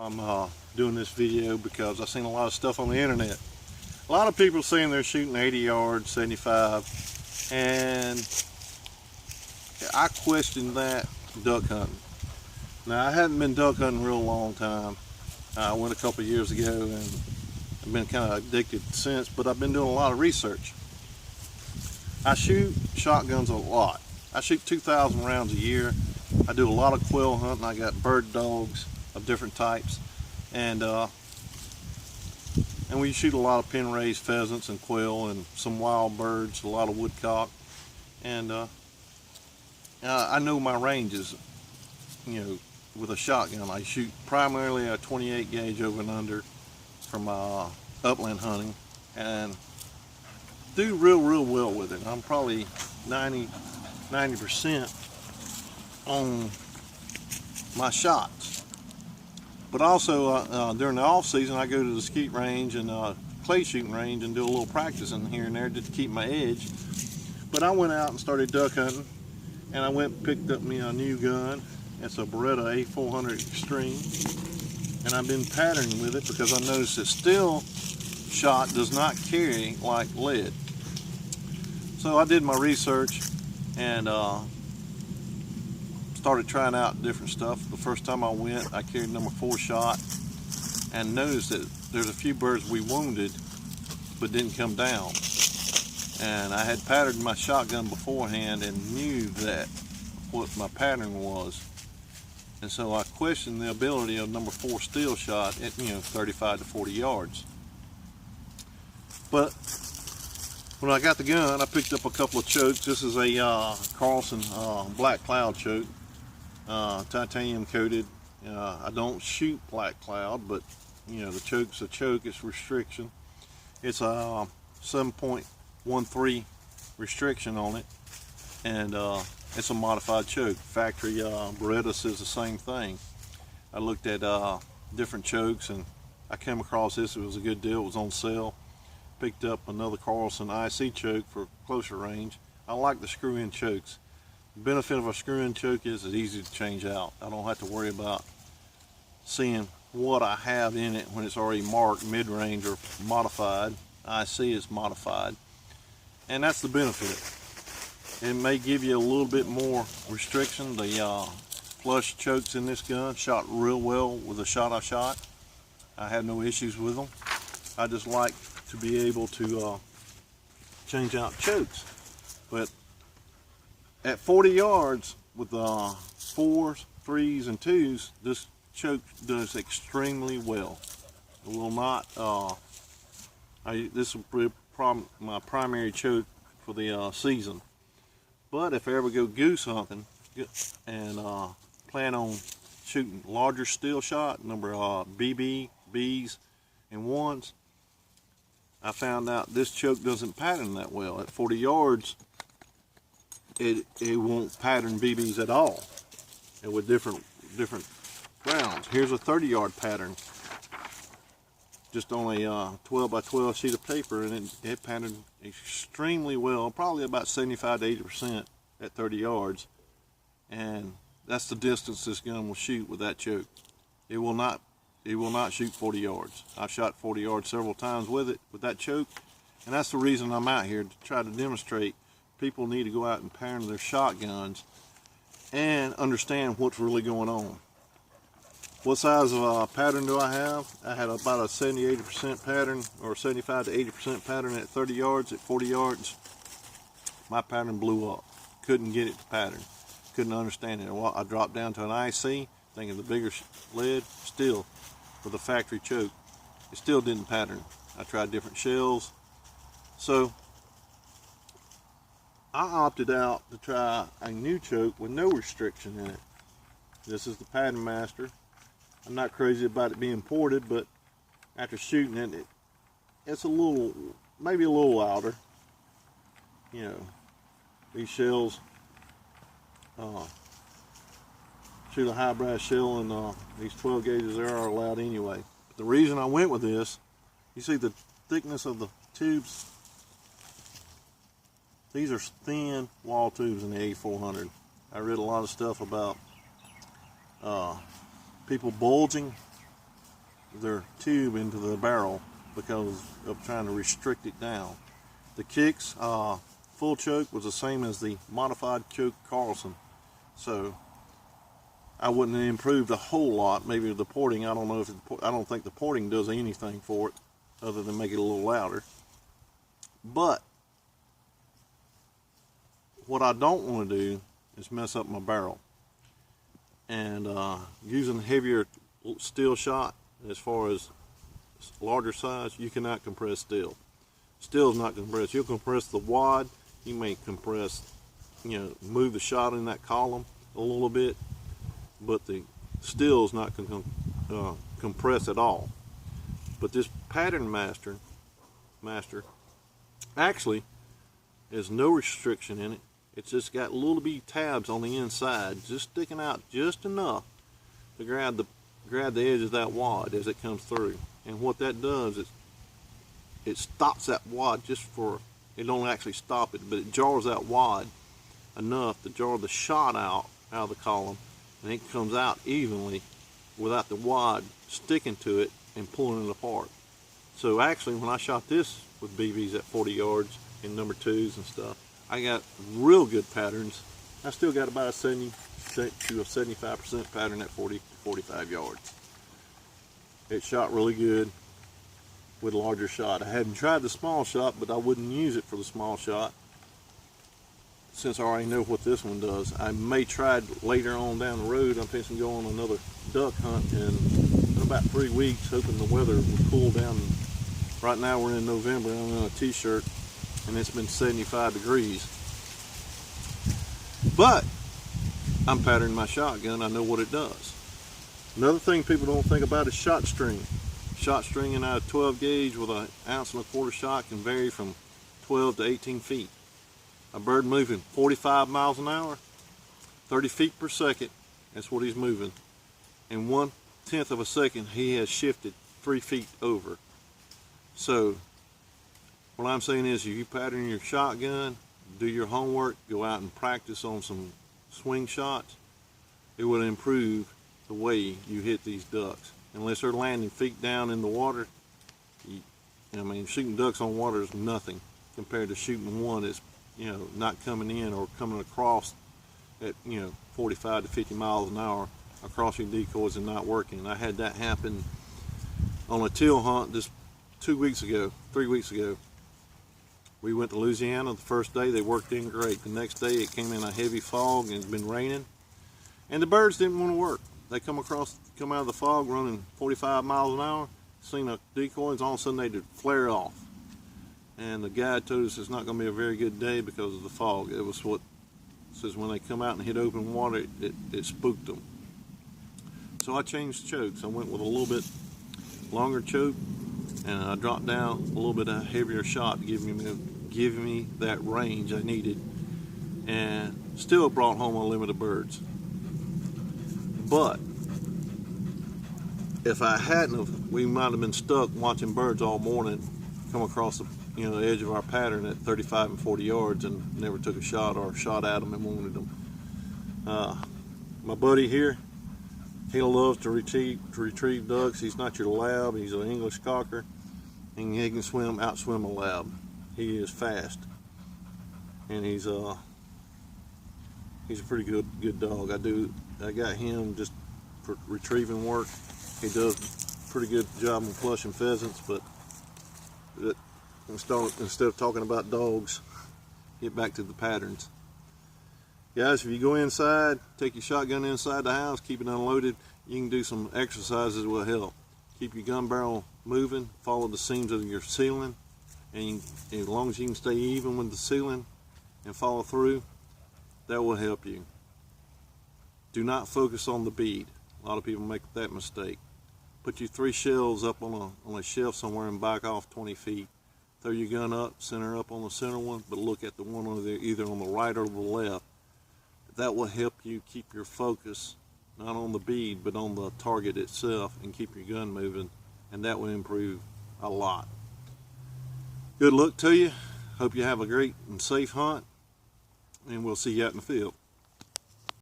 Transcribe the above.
I'm doing this video because I've seen a lot of stuff on the internet. A lot of people saying they're shooting 80 yards, 75, and I question that duck hunting. Now, I haven't been duck hunting a real long time. I went a couple years ago and I've been kind of addicted since, but I've been doing a lot of research. I shoot shotguns a lot. I shoot 2,000 rounds a year. I do a lot of quail hunting. I got bird dogs of different types, and we shoot a lot of pen raised pheasants and quail and some wild birds, a lot of woodcock, and I know my ranges. With a shotgun, I shoot primarily a 28 gauge over and under from upland hunting, and do real well with it. I'm probably 90% on my shots. But also during the off season, I go to the skeet range and clay shooting range and do a little practicing here and there just to keep my edge. But I went out and started duck hunting, and I went and picked up me a new gun. It's a Beretta A400 Extreme, and I've been patterning with it because I noticed that still shot does not carry like lead. So I did my research and started trying out different stuff. The first time I went, I carried number 4 shot and noticed that there's a few birds we wounded but didn't come down. And I had patterned my shotgun beforehand and knew that what my pattern was. And so I questioned the ability of number 4 steel shot at 35 to 40 yards. But when I got the gun, I picked up a couple of chokes. This is a Carlson Black Cloud choke, titanium coated. I don't shoot Black Cloud, but the choke's a choke. It's restriction. It's a 7.13 restriction on it, and it's a modified choke. Factory Beretta says the same thing. I looked at different chokes and I came across this. It was a good deal. It was on sale. Picked up another Carlson IC choke for closer range. I like the screw-in chokes. The benefit of a screw-in choke is it's easy to change out. I don't have to worry about seeing what I have in it when it's already marked mid-range or modified. IC is modified, and that's the benefit. It may give you a little bit more restriction. The flush chokes in this gun shot real well with the shot I shot. I had no issues with them. I just like to be able to change out chokes. But at 40 yards with 4s, 3s, and 2s, this choke does extremely well. It will not, this will be my primary choke for the season. But if I ever go goose hunting and plan on shooting larger steel shot, number BB, Bs, and 1s, I found out this choke doesn't pattern that well. At 40 yards, it won't pattern BBs at all, and with different rounds. Here's a 30-yard pattern, just on a 12 by 12 sheet of paper, and it patterned extremely well, probably about 75 to 80% at 30 yards, and that's the distance this gun will shoot with that choke. It will not shoot 40 yards. I've shot 40 yards several times with it, with that choke, and that's the reason I'm out here, to try to demonstrate people need to go out and pattern their shotguns and understand what's really going on. What size of pattern do I have? I had about a 70-80% pattern, or 75 to 80% pattern at 30 yards. At 40 yards, my pattern blew up. Couldn't get it to pattern. Couldn't understand it. Well, I dropped down to an IC, thinking the bigger lead, still with a factory choke, it still didn't pattern. I tried different shells, so I opted out to try a new choke with no restriction in it. This is the Pattern Master. I'm not crazy about it being ported, but after shooting it, it's a little, maybe a little louder. These shells, shoot a high brass shell, and these 12 gauges there are allowed anyway. But the reason I went with this, you see the thickness of the tubes? These are thin wall tubes in the A400. I read a lot of stuff about people bulging their tube into the barrel because of trying to restrict it down. The kicks, full choke was the same as the modified choke Carlson, so I wouldn't have improved a whole lot. Maybe the porting, I don't know if I don't think the porting does anything for it other than make it a little louder. But what I don't want to do is mess up my barrel. And using heavier steel shot, as far as larger size, you cannot compress steel. Steel is not compressed. You'll compress the wad. You may compress, move the shot in that column a little bit, but the steel is not compressed at all. But this Pattern Master actually there's no restriction in it. It's just got little bitty tabs on the inside, just sticking out just enough to grab the edge of that wad as it comes through. And what that does is it stops that wad it don't actually stop it, but it jars that wad enough to jar the shot out of the column, and it comes out evenly without the wad sticking to it and pulling it apart. So actually, when I shot this with BBs at 40 yards in number 2s and stuff, I got real good patterns. I still got about a 70 to a 75% pattern at 40 to 45 yards. It shot really good with a larger shot. I hadn't tried the small shot, but I wouldn't use it for the small shot since I already know what this one does. I may try it later on down the road. I'm fixing to go on another duck hunt in about 3 weeks, hoping the weather will cool down. Right now we're in November, I'm in a t-shirt, and it's been 75 degrees. But I'm patterning my shotgun. I know what it does. Another thing people don't think about is shot string. Shot stringing out of 12 gauge with an 1.25 ounce shot can vary from 12 to 18 feet. A bird moving 45 miles an hour, 30 feet per second, that's what he's moving. In 1/10 of a second, he has shifted 3 feet over. So what I'm saying is, if you pattern your shotgun, do your homework, go out and practice on some swing shots, it will improve the way you hit these ducks. Unless they're landing feet down in the water, shooting ducks on water is nothing compared to shooting one that's, not coming in or coming across at, 45 to 50 miles an hour across your decoys and not working. I had that happen on a teal hunt just 3 weeks ago. We went to Louisiana. The first day they worked in great. The next day it came in a heavy fog and it's been raining, and the birds didn't want to work. They come out of the fog running 45 miles an hour, seen a decoy, and all of a sudden they'd flare off. And the guide told us it's not going to be a very good day because of the fog. It was what says when they come out and hit open water, it spooked them. So I changed chokes. I went with a little bit longer choke, and I dropped down a little bit of heavier shot to give me that range I needed, and still brought home a limit of birds. But if I hadn't have, we might have been stuck watching birds all morning come across the edge of our pattern at 35 and 40 yards and never took a shot or shot at them and wounded them. My buddy here, he loves to retrieve ducks. He's not your lab. He's an English cocker, and he can outswim a lab. He is fast, and he's a pretty good dog. I got him just for retrieving work. He does a pretty good job in flushing pheasants, but instead of talking about dogs, get back to the patterns. Guys, if you go inside, take your shotgun inside the house, keep it unloaded, you can do some exercises that will help. Keep your gun barrel moving, follow the seams of your ceiling, and as long as you can stay even with the ceiling and follow through, that will help you. Do not focus on the bead. A lot of people make that mistake. Put your 3 shells up on a shelf somewhere and back off 20 feet. Throw your gun up, center up on the center one, but look at the one either on the right or the left. That will help you keep your focus not on the bead but on the target itself, and keep your gun moving, and that will improve a lot. Good luck to you. Hope you have a great and safe hunt, and we'll see you out in the field.